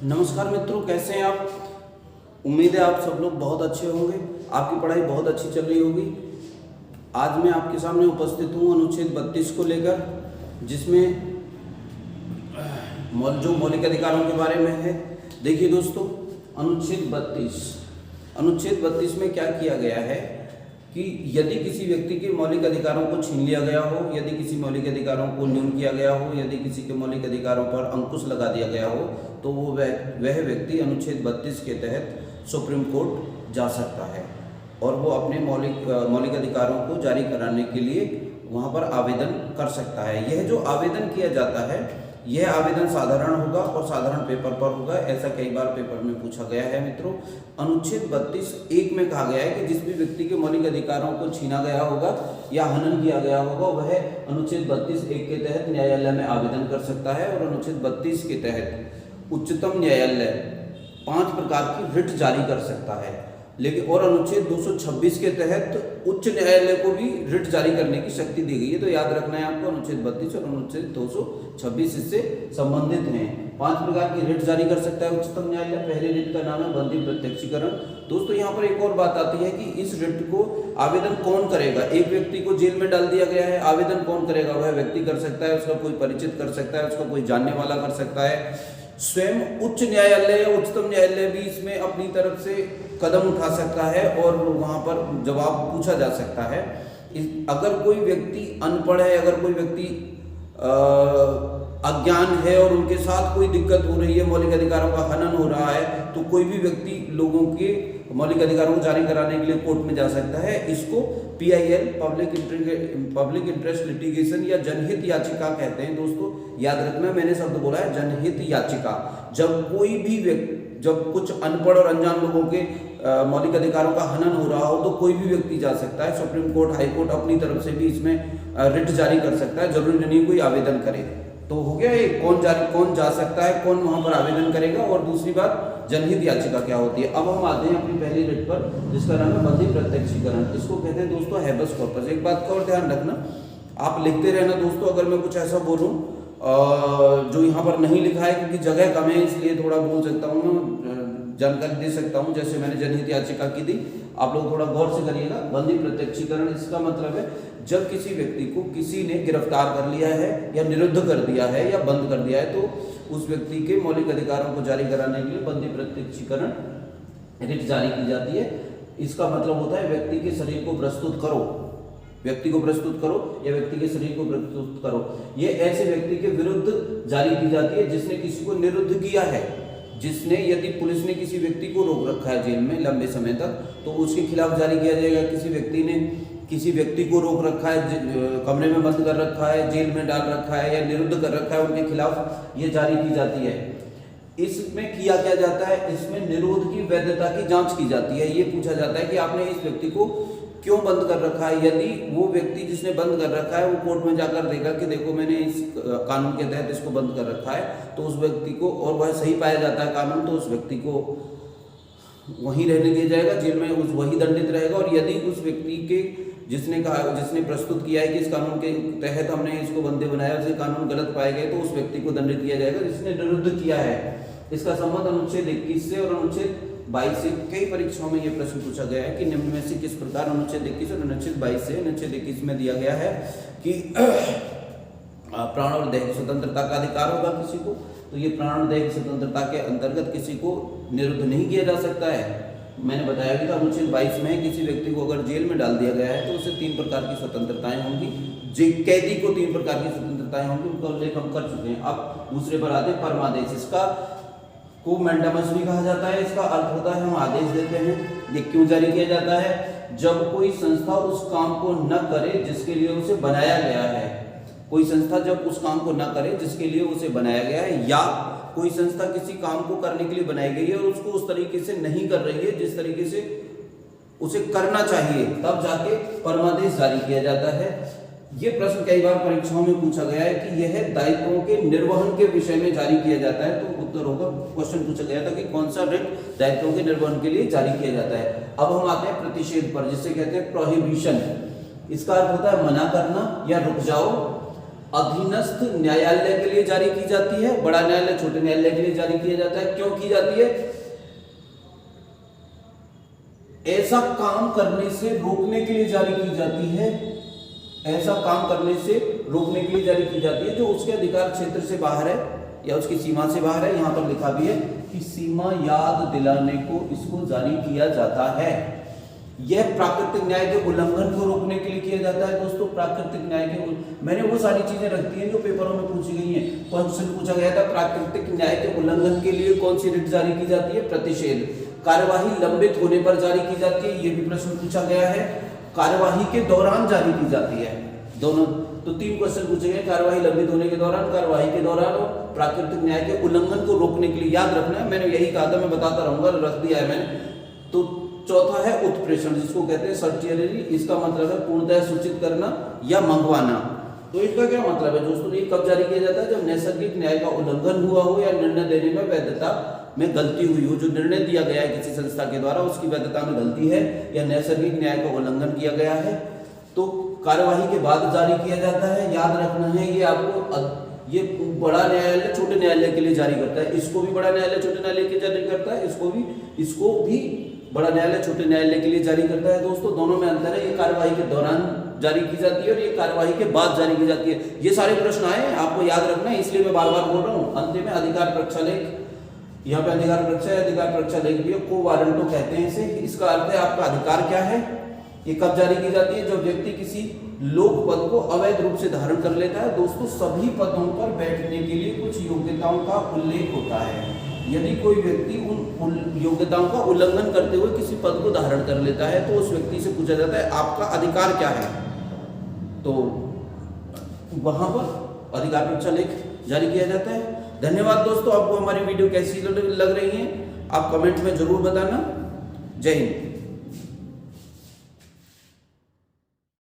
नमस्कार मित्रों, कैसे हैं आप। उम्मीद है आप सब लोग बहुत अच्छे होंगे, आपकी पढ़ाई बहुत अच्छी चल रही होगी। आज मैं आपके सामने उपस्थित हूँ अनुच्छेद 32 को लेकर, जिसमें जो मौलिक अधिकारों के बारे में है। देखिए दोस्तों, अनुच्छेद 32 में क्या किया गया है कि यदि किसी व्यक्ति के मौलिक अधिकारों को छीन लिया गया हो, यदि किसी मौलिक अधिकारों को न्यून किया गया हो, यदि किसी के मौलिक अधिकारों पर अंकुश लगा दिया गया हो, तो वह व्यक्ति अनुच्छेद 32 के तहत सुप्रीम कोर्ट जा सकता है और वो अपने मौलिक अधिकारों को जारी कराने के लिए वहाँ पर आवेदन कर सकता है। यह जो आवेदन किया जाता है, यह आवेदन साधारण होगा और साधारण पेपर पर होगा। ऐसा कई बार पेपर में पूछा गया है मित्रों। अनुच्छेद 32(1) में कहा गया है कि जिस भी व्यक्ति के मौलिक अधिकारों को छीना गया होगा या हनन किया गया होगा, वह अनुच्छेद 32(1) के तहत न्यायालय में आवेदन कर सकता है। और अनुच्छेद 32 के तहत उच्चतम न्यायालय 5 प्रकार की रिट जारी कर सकता है। लेकिन और अनुच्छेद 226 के तहत उच्च न्यायालय को भी रिट जारी करने की शक्ति दी गई है। तो याद रखना है आपको, अनुच्छेद 32 और अनुच्छेद 226 इससे संबंधित हैं। 5 प्रकार की रिट जारी कर सकता है उच्चतम न्यायालय। पहले रिट का नाम है बंदी प्रत्यक्षीकरण। दोस्तों, यहाँ पर एक और बात आती है कि इस रिट को आवेदन कौन करेगा। एक व्यक्ति को जेल में डाल दिया गया है, आवेदन कौन करेगा। वह व्यक्ति कर सकता है, उसका कोई परिचित कर सकता है, उसका कोई जानने वाला कर सकता है। स्वयं उच्च न्यायालय या उच्चतम न्यायालय भी इसमें अपनी तरफ से कदम उठा सकता है और वहाँ पर जवाब पूछा जा सकता है। अगर कोई व्यक्ति अनपढ़ है, अगर कोई व्यक्ति अज्ञान है और उनके साथ कोई दिक्कत हो रही है, मौलिक अधिकारों का हनन हो रहा है, तो कोई भी व्यक्ति लोगों के मौलिक अधिकारों को जारी कराने के लिए कोर्ट में जा सकता है। इसको PIL पब्लिक इंटरेस्ट लिटिगेशन या जनहित याचिका कहते हैं। दोस्तों याद रखना, मैंने शब्द बोला है जनहित याचिका। जब कोई भी व्यक्ति, जब कुछ अनपढ़ और अनजान लोगों के मौलिक अधिकारों का हनन हो रहा हो, तो कोई भी व्यक्ति जा सकता है। सुप्रीम कोर्ट, हाई कोर्ट अपनी तरफ से भी इसमें रिट जारी कर सकता है, जरूरी नहीं कोई आवेदन करे। तो हो गया ये कौन जा सकता है, कौन वहां पर आवेदन करेगा। और दूसरी बात, जनहित याचिका क्या होती है। अब हम आते हैं अपनी पहली रिट पर, जिसका नाम है बंदी प्रत्यक्षीकरण। इसको कहते हैं दोस्तों हैबस कॉर्पस। एक बात का और ध्यान रखना, आप लिखते रहना दोस्तों। अगर मैं कुछ ऐसा बोलूं जो यहाँ पर नहीं लिखा है, क्योंकि जगह कम है, इसलिए थोड़ा बोल सकता हूँ मैं, जानकारी दे सकता हूँ। जैसे मैंने जनहित याचिका की थी, आप लोग थोड़ा गौर से करिएगा। बंदी प्रत्यक्षीकरण, इसका मतलब है जब किसी व्यक्ति को किसी ने गिरफ्तार कर लिया है या निरुद्ध कर दिया है या बंद कर दिया है, तो उस व्यक्ति के मौलिक अधिकारों को जारी कराने के लिए बंदी प्रत्यक्षीकरण रिट जारी की जाती है। इसका मतलब होता है व्यक्ति के शरीर को प्रस्तुत करो, व्यक्ति को प्रस्तुत करो या व्यक्ति के शरीर को प्रस्तुत करो। ये ऐसे व्यक्ति के विरुद्ध जारी की जाती है जिसने किसी को निरुद्ध किया है, जिसने, यदि पुलिस ने किसी व्यक्ति को रोक रखा है जेल में लंबे समय तक, तो उसके खिलाफ जारी किया जाएगा। किसी व्यक्ति ने किसी व्यक्ति को रोक रखा है, कमरे में बंद कर रखा है, जेल में डाल रखा है या निरुद्ध कर रखा है, उनके खिलाफ ये जारी की जाती है। इसमें किया क्या जाता है, इसमें निरोध की वैधता की जांच की जाती है। ये पूछा जाता है कि आपने इस व्यक्ति को क्यों बंद कर रखा है। यदि वो व्यक्ति जिसने बंद कर रखा है वो कोर्ट में जाकर देगा कि देखो मैंने इस कानून के तहत इसको बंद कर रखा है, तो उस व्यक्ति को, और वह सही पाया जाता है कानून, तो उस व्यक्ति को वहीं रहने दिया जाएगा, जेल में वही दंडित रहेगा। और यदि उस व्यक्ति के जिसने प्रस्तुत किया है कि इस कानून के तहत हमने इसको बंदे बनाया, उसे कानून गलत पाए गए, तो उस व्यक्ति को दंडित किया जाएगा जिसने निरुद्ध किया है। इसका संबंध अनुच्छेद 21 से और अनुच्छेद 22 से। कई परीक्षाओं में यह प्रश्न पूछा गया है कि निम्न में से किस प्रकार अनुच्छेद 21 और अनुच्छेद 22 से। अनुच्छेद 21 में दिया गया है कि प्राण और दैहिक स्वतंत्रता का अधिकार होगा किसी को, तो ये प्राण और दैहिक स्वतंत्रता के अंतर्गत किसी को निरुद्ध नहीं किया जा सकता है। मैंने बताया भी था अनुच्छेद 22 में किसी व्यक्ति को अगर जेल में डाल दिया गया है तो उसे 3 प्रकार की स्वतंत्रताएं होंगी। कैदी को 3 प्रकार की स्वतंत्रताएं होंगी, उनका उल्लेख हम कर चुके हैं। अब दूसरे पर आते हैं परमादेश। इसका को मैंडामस भी कहा जाता है। इसका अर्थ होता है हम आदेश देते हैं। ये क्यों जारी किया जाता है, जब कोई संस्था उस काम को न करे जिसके लिए उसे बनाया गया है। कोई संस्था जब उस काम को न करे जिसके लिए उसे बनाया गया है, या कोई संस्था किसी काम को करने के लिए बनाई गई है और उसको उस तरीके से नहीं कर रही है जिस तरीके से उसे करना चाहिए, तब जाके परमादेश जारी किया जाता है। ये प्रश्न कई बार परीक्षाओं में पूछा गया है कि यह दायित्वों के निर्वहन के विषय में जारी किया जाता है। तो उत्तर होगा, क्वेश्चन पूछा गया था कि कौन सा रिट दायित्वों के निर्वहन के लिए जारी किया जाता है। अब हम आते हैं प्रतिषेध पर, जिसे कहते हैं प्रोहिबिशन। इसका अर्थ होता है मना करना या रुक जाओ। अधीनस्थ न्यायालय के लिए जारी की जाती है, बड़ा न्यायालय छोटे न्यायालय के लिए जारी किया जाता है। क्यों की जाती है? ऐसा काम करने से रोकने के लिए जारी की जाती है, ऐसा काम करने से रोकने के लिए जारी की जाती है जो उसके अधिकार क्षेत्र से बाहर है या उसकी सीमा से बाहर है। यहां पर लिखा भी है कि सीमा याद दिलाने को इसको जारी किया जाता है। यह प्राकृतिक न्याय के उल्लंघन को रोकने के लिए किया जाता है। दोस्तों प्राकृतिक न्याय के मैंने वो सारी चीजें रखती हैं जो पेपरों में पूछी गई हैं। क्वेश्चन पूछा गया था प्राकृतिक न्याय के उल्लंघन के लिए कौन सी रिट जारी की जाती है? प्रतिषेध। कार्यवाही लंबित होने पर जारी की जाती है, ये भी प्रश्न पूछा गया है। कार्यवाही के दौरान जारी की जाती है, दोनों। तो 3 क्वेश्चन पूछे गए, कार्यवाही लंबित होने के दौरान, कार्यवाही के दौरान और प्राकृतिक न्याय के उल्लंघन को रोकने के लिए। याद रखना है, मैंने यही कहा था, मैं बताता रहूंगा, रख दिया है मैंने। तो चौथा है उत्प्रेषण, जिसको कहते हैं सर्टियरी। इसका मतलब है पूर्णतः सूचित करना या मंगवाना। तो इसका क्या मतलब है दोस्तों? ये कब जारी किया जाता है? जब नैसर्गिक न्याय का उल्लंघन हुआ हो या निर्णय देने में वैधता में गलती हुई हो। जो निर्णय दिया गया है किसी संस्था के द्वारा उसकी वैधता में गलती है या नैसर्गिक न्याय का उल्लंघन किया गया है, तो कार्यवाही के बाद जारी किया जाता है। याद रखना है ये आपको, ये बड़ा न्यायालय छोटे न्यायालय के लिए जारी करता है, इसको भी बड़ा न्यायालय छोटे न्यायालय के जारी करता है, इसको भी बड़ा न्यायालय छोटे न्यायालय के लिए जारी करता है। दोस्तों दोनों में अंतर है, ये कार्यवाही के दौरान जारी की जाती है और ये कार्यवाही के बाद जारी की जाती है। ये सारे प्रश्न आए, आपको याद रखना है, इसलिए मैं बार बार बोल रहा हूँ। अंत में अधिकार परीक्षा लेख, यहाँ पे अधिकार परीक्षा है, अधिकार परीक्षा लेख भी को वारंटो कहते हैं इसे। इसका अर्थ है आपका अधिकार क्या है, ये कब जारी की जाती है? जब व्यक्ति किसी लोक पद को अवैध रूप से धारण कर लेता है। दोस्तों सभी पदों पर बैठने के लिए कुछ योग्यताओं का उल्लेख होता है। यदि कोई व्यक्ति उन योग्यताओं का उल्लंघन करते हुए किसी पद को धारण कर लेता है तो उस व्यक्ति से पूछा जाता है आपका अधिकार क्या है। तो वहां पर अधिकार परीक्षा लेख जारी किया जाता है। धन्यवाद दोस्तों, आपको हमारी वीडियो कैसी लग रही है आप कमेंट में जरूर बताना। जय हिंद।